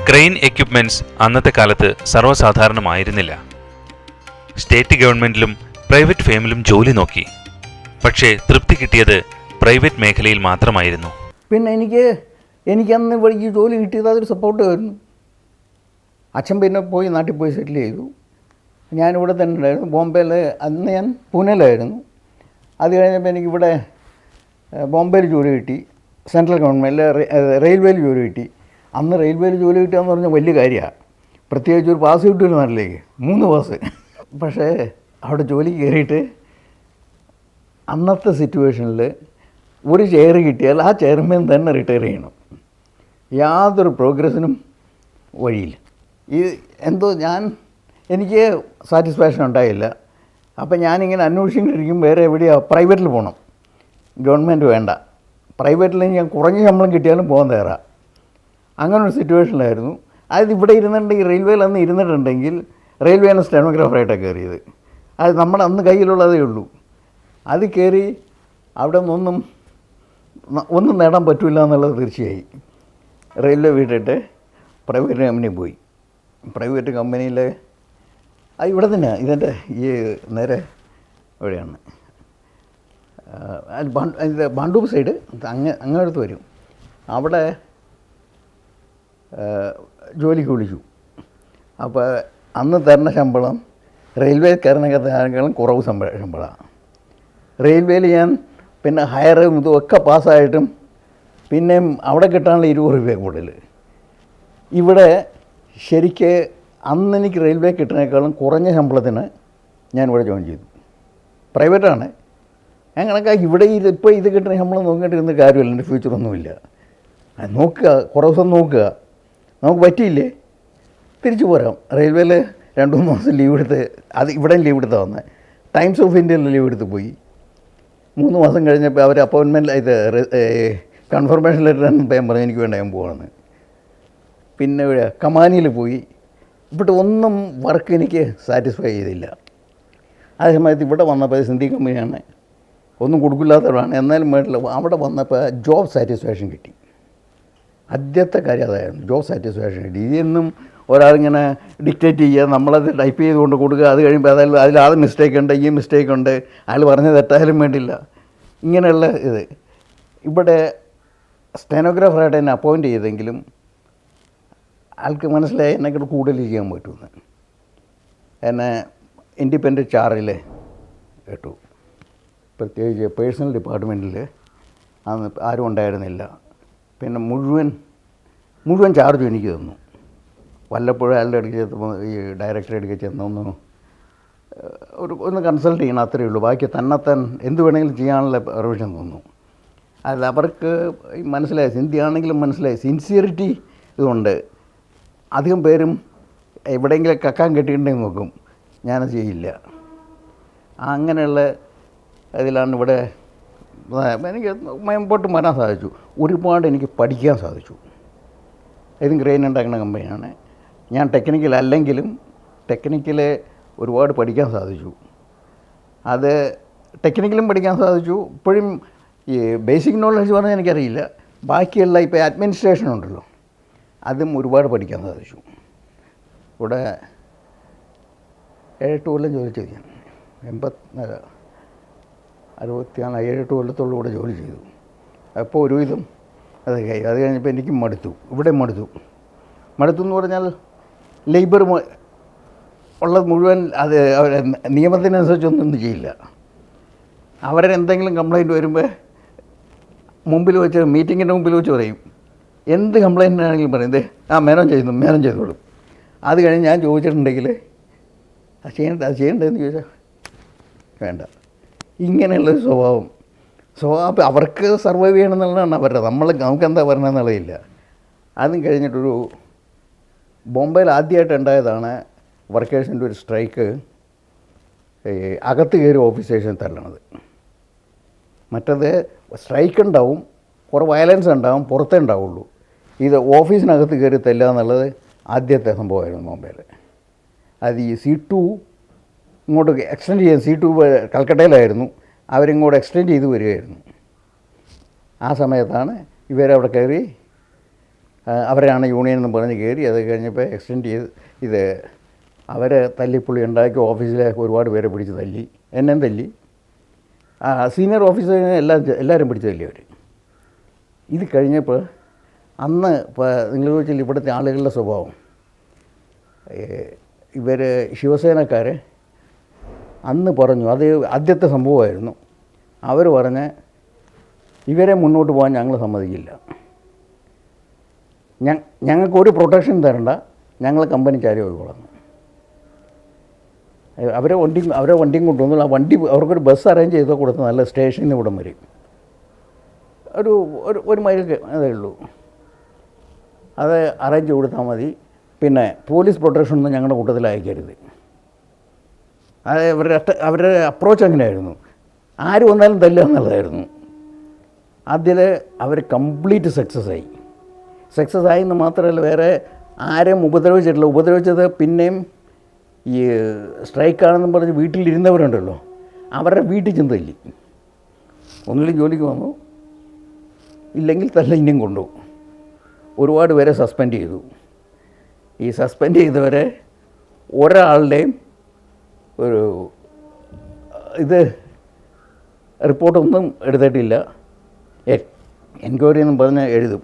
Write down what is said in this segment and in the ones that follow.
Crane equipments അന്നത്തെ കാലത്ത് സർവ്വസാധാരണമായിരുന്നില്ല. State ഗവൺമെന്റിലും private ഫേമിലും ജോലി നോക്കി. പക്ഷേ തൃപ്തി കിട്ടിയത് പ്രൈവറ്റ് മേഖലയിൽ മാത്രമായിരുന്നു. പിന്നെ എനിക്കന്ന് ഇവിടെ ഈ ജോലി കിട്ടിയത് അതൊരു സപ്പോർട്ടായിരുന്നു. അച്ഛൻ പിന്നെ പോയി നാട്ടിൽ പോയി സെറ്റിൽ ചെയ്തു. ഞാനിവിടെ തന്നെ ഉണ്ടായിരുന്നു. ബോംബെയിൽ അന്ന് ഞാൻ പൂനെയിലായിരുന്നു. അത് കഴിഞ്ഞപ്പോൾ എനിക്കിവിടെ ബോംബെയിൽ ജോലി കിട്ടി. സെൻട്രൽ ഗവൺമെൻറ്റിൽ റെയിൽവേയിൽ ജോലി കിട്ടി. അന്ന് റെയിൽവേയിൽ ജോലി കിട്ടുക എന്ന് പറഞ്ഞാൽ വലിയ കാര്യമാണ്. പ്രത്യേകിച്ച് ഒരു പാസ് കിട്ടുമല്ലോ നാട്ടിലേക്ക്, 3 പാസ്. പക്ഷേ അവിടെ ജോലി കയറിയിട്ട് അന്നത്തെ സിറ്റുവേഷനിൽ ഒരു ചെയർ കിട്ടിയാൽ ആ ചെയർമാൻ തന്നെ റിട്ടയർ ചെയ്യണം. യാതൊരു പ്രോഗ്രസ്സിനും വഴിയില്ല. എനിക്ക് സാറ്റിസ്ഫാക്ഷൻ ഉണ്ടായില്ല. അപ്പം ഞാനിങ്ങനെ അന്വേഷിച്ചിരിക്കും വേറെ എവിടെയാണ് പ്രൈവറ്റിൽ പോകണം, ഗവൺമെൻറ് വേണ്ട. പ്രൈവറ്റിൽ ഞാൻ കുറഞ്ഞ ശമ്പളം കിട്ടിയാലും പോകാൻ തയ്യാറാണ്. അങ്ങനൊരു സിറ്റുവേഷനിലായിരുന്നു. അതായത് ഇവിടെ ഇരുന്നിട്ടുണ്ടെങ്കിൽ റെയിൽവേയിൽ അന്ന് ഇരുന്നിട്ടുണ്ടെങ്കിൽ റെയിൽവേന്ന് സ്റ്റെനോഗ്രാഫറായിട്ടാണ് കയറിയത്. അത് നമ്മുടെ അന്ന് കയ്യിലുള്ളതേ ഉള്ളൂ. അത് കയറി അവിടെ ഒന്നും നേടാൻ പറ്റില്ല എന്നുള്ളത് തീർച്ചയായി. റെയിൽവേ വിട്ടിട്ട് പ്രൈവറ്റ് കമ്പനി പോയി. പ്രൈവറ്റ് കമ്പനിയിൽ ഇവിടെ തന്നെ ഇതിൻ്റെ ഈ നേരെ എവിടെയാണ് ബാണ്ടൂർ സൈഡ് അങ്ങടുത്ത് വരും. അവിടെ ജോലിക്ക് വിളിച്ചു. അപ്പോൾ അന്ന് തരുന്ന ശമ്പളം റെയിൽവേക്കാരനേക്കാളും കുറവ് ശമ്പളമാണ്. റെയിൽവേയിൽ ഞാൻ പിന്നെ ഹയർ ഇതൊക്കെ പാസ്സായിട്ടും പിന്നെയും അവിടെ കിട്ടാനുള്ള 20 രൂപ കൂടുതൽ. ഇവിടെ ശരിക്ക് അന്ന് എനിക്ക് റെയിൽവേ കിട്ടുന്നതിനേക്കാളും കുറഞ്ഞ ശമ്പളത്തിന് ഞാനിവിടെ ജോയിൻ ചെയ്തു. പ്രൈവറ്റാണ്. ഞാൻ കണക്കാക്കി ഇവിടെ ഇപ്പോൾ ഇത് കിട്ടുന്ന ശമ്പളം നോക്കിയിട്ടിരുന്ന കാര്യമില്ല. എൻ്റെ ഫ്യൂച്ചറൊന്നുമില്ല. നോക്കുക, കുറേ ദിവസം നോക്കുക. നമുക്ക് പറ്റിയില്ലേ തിരിച്ചു പോരാം. റെയിൽവേയിൽ 2-3 മാസം ലീവ് എടുത്ത്, അത് ഇവിടെ ലീവ് എടുത്താൽ വന്നത്. ടൈംസ് ഓഫ് ഇന്ത്യയിൽ ലീവ് എടുത്ത് പോയി. 3 മാസം കഴിഞ്ഞപ്പോൾ അവർ അപ്പോയിൻമെൻറ്റ് കൺഫർമേഷൻ ലെറ്റർ ഞാൻ പറഞ്ഞു എനിക്ക് വേണ്ട, ഞാൻ പോകണമെന്ന്. പിന്നെ കമാനിയിൽ പോയി. ഇവിടെ ഒന്നും വർക്ക് എനിക്ക് സാറ്റിസ്ഫൈ ചെയ്തില്ല. അതേ സമയത്ത് ഇവിടെ വന്നപ്പോൾ സിന്ധി കമ്പനിയാണ്, ഒന്നും കൊടുക്കില്ലാത്തവരാണ്. എന്നാലും വേണ്ടില്ല. അവിടെ വന്നപ്പോൾ ജോബ് സാറ്റിസ്ഫാക്ഷൻ കിട്ടി. ആദ്യത്തെ കാര്യം അതായിരുന്നു, ജോബ് സാറ്റിസ്ഫാക്ഷൻ കിട്ടി. ഇതൊന്നും ഒരാളിങ്ങനെ ഡിക്റ്റേറ്റ് ചെയ്യുക, നമ്മളത് ടൈപ്പ് ചെയ്തുകൊണ്ട് കൊടുക്കുക. അത് കഴിയുമ്പോൾ അതിൽ മിസ്റ്റേക്ക് ഉണ്ട്, ഈ മിസ്റ്റേക്ക് ഉണ്ട്, അയാൾ പറഞ്ഞ് തെറ്റായാലും വേണ്ടില്ല. ഇങ്ങനെയുള്ള ഇത് ഇവിടെ സ്റ്റെനോഗ്രാഫറായിട്ട് എന്നെ അപ്പോയിൻറ്റ് ചെയ്തെങ്കിലും ആൾക്ക് മനസ്സിലായി എന്നെക്കൂടെ കൂടുതൽ ചെയ്യാൻ പറ്റുമെന്ന്. എന്നെ ഇൻഡിപെൻഡൻറ്റ് ചാർജിൽ കേട്ടു. പ്രത്യേകിച്ച് പേഴ്സണൽ ഡിപ്പാർട്ട്മെൻറ്റിൽ അന്ന് ആരും ഉണ്ടായിരുന്നില്ല. പിന്നെ മുഴുവൻ ചാർജും എനിക്ക് തന്നു. വല്ലപ്പോഴും അയാളുടെ അടുക്ക് ചെന്നപ്പോൾ ഈ ഡയറക്ടറുടെ അടുക്ക് ചെന്നൊന്ന് കൺസൾട്ട് ചെയ്യണം, അത്രയേ ഉള്ളൂ. ബാക്കി തന്നെത്താൻ എന്ത് വേണമെങ്കിലും ചെയ്യാനുള്ള പെർമിഷൻ തന്നു. അത് അവർക്ക് മനസ്സിലായി, സിന്ധിയാണെങ്കിലും മനസ്സിലായി, സിൻസിയറിറ്റി ഇതുണ്ട്. അധികം പേരും എവിടെയെങ്കിലും കക്കാൻ കെട്ടിയിട്ടുണ്ടെങ്കിൽ നോക്കും, ഞാനത് ചെയ്യില്ല. അങ്ങനെയുള്ള ഇതിലാണ് ഇവിടെ എനിക്ക് മുമ്പോട്ട് വരാൻ സാധിച്ചു. ഒരുപാട് എനിക്ക് പഠിക്കാൻ സാധിച്ചു. ഇതും ക്രെയിൻ ഉണ്ടാക്കുന്ന കമ്പനിയാണ്. ഞാൻ ടെക്നിക്കൽ അല്ലെങ്കിലും ടെക്നിക്കൽ ഒരുപാട് പഠിക്കാൻ സാധിച്ചു. അത് ടെക്നിക്കലും പഠിക്കാൻ സാധിച്ചു. ഇപ്പോഴും ഈ ബേസിക് നോളജ് പറഞ്ഞാൽ എനിക്കറിയില്ല. ബാക്കിയുള്ള ഇപ്പോൾ അഡ്മിനിസ്ട്രേഷൻ ഉണ്ടല്ലോ, അതും ഒരുപാട് പഠിക്കാൻ സാധിച്ചു. ഇവിടെ 7-8 കൊല്ലം ജോലി ചെയ്തു. ഞാൻ 7-8 കൊല്ലത്തോളം ഇവിടെ ജോലി ചെയ്തു. അപ്പോൾ ഒരുവിധം അത് കഴിഞ്ഞപ്പോൾ എനിക്ക് മടുത്തു. ഇവിടെ മടുത്തു എന്ന് പറഞ്ഞാൽ ലേബർ ഉള്ളത് മുഴുവൻ അത് നിയമത്തിനനുസരിച്ചൊന്നും ചെയ്യില്ല. അവരെന്തെങ്കിലും കംപ്ലയിൻറ്റ് വരുമ്പോൾ മീറ്റിങ്ങിൻ്റെ മുമ്പിൽ വെച്ച് പറയും, എന്ത് കംപ്ലയിൻ്റ് ആണെങ്കിലും പറയും, മേനം ചെയ്തോളും. അത് കഴിഞ്ഞ് ഞാൻ ചോദിച്ചിട്ടുണ്ടെങ്കിൽ അത് ചെയ്യേണ്ടതെന്ന് ചോദിച്ചാൽ വേണ്ട. ഇങ്ങനെയുള്ളൊരു സ്വഭാവം അവർക്ക് സർവൈവ് ചെയ്യണമെന്നുള്ളതാണ് അവരുടെ. നമുക്കെന്താ പറയണമെന്നുള്ളതില്ല. അതും കഴിഞ്ഞിട്ടൊരു ബോംബെയിൽ ആദ്യമായിട്ട് ഉണ്ടായതാണ് വർക്കേഴ്സിൻ്റെ ഒരു സ്ട്രൈക്ക്. അകത്ത് കയറി ഓഫീസ് സ്റ്റേഷനിൽ തള്ളണത്. മറ്റത് സ്ട്രൈക്ക് ഉണ്ടാവും, കുറേ വയലൻസ് ഉണ്ടാവും, പുറത്തേ ഉണ്ടാവുള്ളൂ. ഇത് ഓഫീസിനകത്ത് കയറി തല്ലുക എന്നുള്ളത് ആദ്യത്തെ സംഭവമായിരുന്നു ബോംബെയിൽ. അത് ഈ C2 ഇങ്ങോട്ട് എക്സ്റ്റെൻഡ് ചെയ്യാൻ, C2 കൽക്കട്ടയിലായിരുന്നു, അവരിങ്ങോട്ട് എക്സ്റ്റെൻഡ് ചെയ്ത് വരികയായിരുന്നു. ആ സമയത്താണ് ഇവരവിടെ കയറി അവരാണ് യൂണിയൻ എന്ന് പറഞ്ഞ് കയറി. അത് കഴിഞ്ഞപ്പോൾ എക്സ്റ്റെൻഡ് ചെയ്ത് ഇത് അവരെ തല്ലിപ്പുള്ളി ഉണ്ടാക്കി ഓഫീസിലെ ഒരുപാട് പേരെ പിടിച്ച് തല്ലി, എന്നെയും തല്ലി, സീനിയർ ഓഫീസേഴ്സിനെ എല്ലാവരും പിടിച്ച് തല്ലി അവർ. ഇത് കഴിഞ്ഞപ്പോൾ അന്ന് ഇപ്പോൾ നിങ്ങൾ ചോദിച്ചാൽ ഇവിടുത്തെ ആളുകളുടെ സ്വഭാവം, ഇവർ ശിവസേനക്കാർ അന്ന് പറഞ്ഞു, അത് ആദ്യത്തെ സംഭവമായിരുന്നു. അവർ പറഞ്ഞ് ഇവരെ മുന്നോട്ട് പോകാൻ ഞങ്ങൾ സമ്മതിക്കില്ല, ഞങ്ങൾക്കൊരു പ്രൊട്ടക്ഷൻ തരണ്ട, ഞങ്ങൾ കമ്പനി ചാരി പോയിക്കോളാം. അവരെ വണ്ടിയും കൊണ്ടുവന്നു. ആ വണ്ടി അവർക്കൊരു ബസ് അറേഞ്ച് ചെയ്ത് കൊടുത്ത് നല്ല സ്റ്റേഷനിൽ ഇവിടം വരും, ഒരു മൈൽ അതേ ഉള്ളൂ. അത് അറേഞ്ച് കൊടുത്താൽ മതി. പിന്നെ പോലീസ് പ്രൊട്ടക്ഷനൊന്നും ഞങ്ങളുടെ കൂട്ടത്തിൽ അയക്കരുത്. അത് അവരുടെ അപ്രോച്ച് അങ്ങനെയായിരുന്നു. ആര് വന്നാലും തല്ലുക എന്നുള്ളതായിരുന്നു. അതിൽ അവർ കംപ്ലീറ്റ് സക്സസ് ആയി എന്ന് മാത്രമല്ല, വേറെ ആരെയും ഉപദ്രവിച്ചിട്ടില്ല. ഉപദ്രവിച്ചത് പിന്നെയും ഈ സ്ട്രൈക്കാണെന്നും പറഞ്ഞ് വീട്ടിലിരുന്നവരുണ്ടല്ലോ, അവരുടെ വീട്ടിൽ ചെന്ന് തല്ലി. ഒന്നിലും ജോലിക്ക് വന്നു, ഇല്ലെങ്കിൽ ഇനിയും കൊണ്ടുപോകും. ഒരുപാട് പേരെ സസ്പെൻഡ് ചെയ്തു. ഈ സസ്പെൻഡ് ചെയ്തവരെ ഒരാളുടെയും ഒരു റിപ്പോർട്ടൊന്നും എടുത്തിട്ടില്ല. എൻക്വയറി എന്നും പറഞ്ഞ് എഴുതും,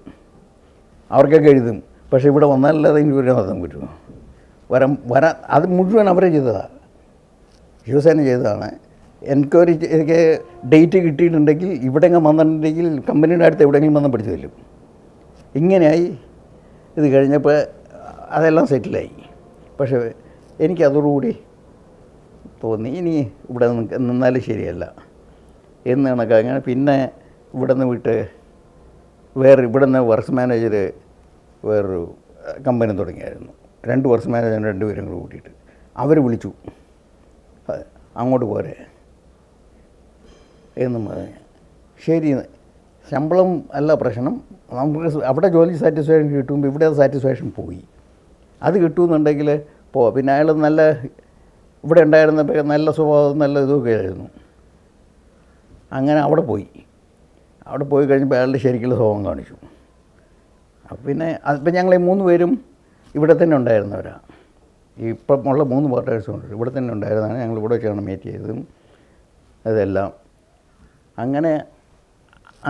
അവർക്കൊക്കെ എഴുതും. പക്ഷേ ഇവിടെ വന്നാലല്ലാതെ എൻക്വയറി നടത്താൻ പറ്റുമോ? അത് മുഴുവൻ അവരെ ചെയ്തതാണ്, ശിവസേന ചെയ്തതാണ്. എൻക്വയറി ഡേറ്റ് കിട്ടിയിട്ടുണ്ടെങ്കിൽ ഇവിടെയെങ്കിലും വന്നിട്ടുണ്ടെങ്കിൽ കമ്പനിയുടെ അടുത്ത് എവിടെയെങ്കിലും വന്ന് പിടിച്ചു തല്ലും. ഇങ്ങനെയായി. ഇത് കഴിഞ്ഞപ്പോൾ അതെല്ലാം സെറ്റിലായി. പക്ഷേ എനിക്കതോടുകൂടി തോന്നി ഇനി ഇവിടെ നിന്നാലും ശരിയല്ല എന്ന് കണക്ക്. അങ്ങനെ പിന്നെ ഇവിടെ നിന്ന് വിട്ട് ഇവിടെ നിന്ന് വർക്ക്സ് മാനേജർ വേറൊരു കമ്പനി തുടങ്ങിയായിരുന്നു. 2 വർക്ക്സ് മാനേജർ 2 പേരും കൂടെ കൂട്ടിയിട്ട് അവർ വിളിച്ചു, അങ്ങോട്ട് പോരെ എന്നും പറഞ്ഞ്. ശരി, ശമ്പളം അല്ല പ്രശ്നം, നമുക്ക് അവിടെ ജോലി സാറ്റിസ്ഫാക്ഷൻ കിട്ടുമ്പോൾ ഇവിടെ സാറ്റിസ്ഫാക്ഷൻ പോയി. അത് കിട്ടുമെന്നുണ്ടെങ്കിൽ പിന്നെ അയാൾ ഇവിടെ ഉണ്ടായിരുന്നപ്പോൾ നല്ല സ്വഭാവം നല്ല ഇതൊക്കെ ആയിരുന്നു. അങ്ങനെ അവിടെ പോയി കഴിഞ്ഞപ്പോൾ അയാളുടെ ശരിക്കുള്ള സ്വഭാവം കാണിച്ചു. അപ്പം പിന്നെ അതിപ്പോൾ ഞങ്ങൾ 3 പേരും ഇവിടെ തന്നെ ഉണ്ടായിരുന്നവരാണ്. ഇപ്പം ഉള്ള 3 പാർട്ടേഴ്സും ഉണ്ട്, ഇവിടെ തന്നെ ഉണ്ടായിരുന്നതാണ്. ഞങ്ങൾ ഇവിടെ വെച്ചാണ് മീറ്റ് ചെയ്തതും അതെല്ലാം. അങ്ങനെ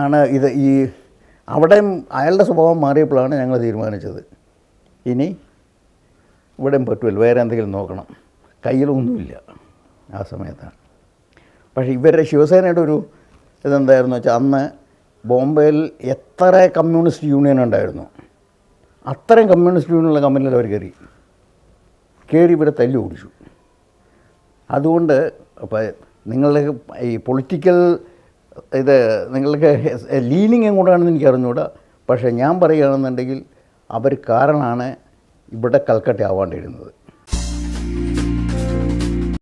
ആണ് അവിടെയും അയാളുടെ സ്വഭാവം മാറിയപ്പോഴാണ് ഞങ്ങൾ തീരുമാനിച്ചത് ഇനി ഇവിടെയും പറ്റുമല്ലോ, വേറെ എന്തെങ്കിലും നോക്കണം. കയ്യിലൊന്നുമില്ല ആ സമയത്താണ്. പക്ഷേ ഇവരുടെ ശിവസേനയുടെ ഒരു ഇതെന്തായിരുന്നു വെച്ചാൽ, അന്ന് ബോംബെയിൽ എത്ര കമ്മ്യൂണിസ്റ്റ് യൂണിയൻ ഉണ്ടായിരുന്നു, അത്രയും കമ്മ്യൂണിസ്റ്റ് യൂണിയനുള്ള കമ്പനിയിൽ അവർ കയറി ഇവരെ തല്ലി ഓടിച്ചു. അതുകൊണ്ട് അപ്പോൾ നിങ്ങളുടെ ഈ പൊളിറ്റിക്കൽ നിങ്ങൾക്ക് ലീനിങ് എങ്ങോട്ടാണെന്ന് എനിക്ക് അറിഞ്ഞുകൂടാ. പക്ഷേ ഞാൻ പറയുകയാണെന്നുണ്ടെങ്കിൽ അവർ കാരണമാണ് ഇവിടെ കൽക്കട്ട ആവാണ്ടിരുന്നത്.